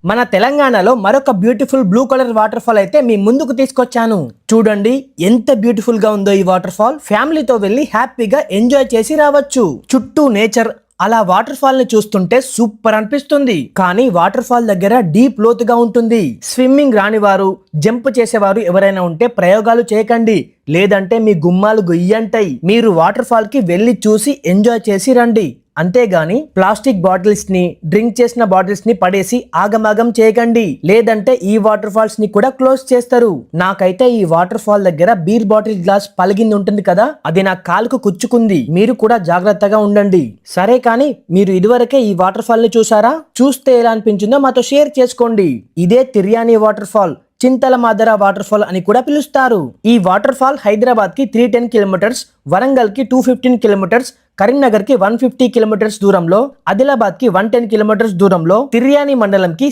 మన తెలంగాణలో మరొక beautiful blue colour water fall అయితే మీ ముందుకు తీసుకొచ్చాను. చూడండి ఎంత బ్యూటిఫుల్ గా ఉందో ఈ వాటర్ ఫాల్. ఫ్యామిలీతో వెళ్ళి హ్యాపీగా ఎంజాయ్ చేసి రావచ్చు. చుట్టూ నేచర్, అలా వాటర్ ఫాల్ ని చూస్తుంటే సూపర్ అనిపిస్తుంది. కానీ వాటర్ ఫాల్ దగ్గర డీప్ లోతుగా ఉంటుంది. స్విమ్మింగ్ రాని వారు, జంప్ చేసేవారు ఎవరైనా ఉంటే ప్రయోగాలు చేయకండి, లేదంటే మీ గుమ్మాలు గొయ్యంటాయి. మీరు వాటర్ ఫాల్ కి వెళ్ళి చూసి ఎంజాయ్ చేసి రండి. అంతేగాని ప్లాస్టిక్ బాటిల్స్ ని, డ్రింక్ చేసిన బాటిల్స్ ని పడేసి ఆగమాగం చేయకండి, లేదంటే ఈ వాటర్ ఫాల్స్ ని కూడా క్లోజ్ చేస్తారు. నాకైతే ఈ వాటర్ ఫాల్ దగ్గర బీర్ బాటిల్ గ్లాస్ పలిగింది ఉంటుంది కదా, అది నా కాలుకు కుచ్చుకుంది. మీరు కూడా జాగ్రత్తగా ఉండండి. సరే కానీ మీరు ఇదివరకే ఈ వాటర్ ఫాల్ ని చూసారా? చూస్తే ఎలా అనిపించిందో మాతో షేర్ చేసుకోండి. ఇదే తిర్యాని వాటర్ ఫాల్, చింతల మాదర వాటర్ ఫాల్ అని కూడా పిలుస్తారు. ఈ వాటర్ ఫాల్ హైదరాబాద్ కి 310 కిలోమీటర్స్, వరంగల్ కి 215 కిలోమీటర్స్, కరీంనగర్ కి 150 కిలోమీటర్స్ దూరంలో, ఆదిలాబాద్ కి 110 కిలోమీటర్స్ దూరంలో, తిర్యాని మండలం కి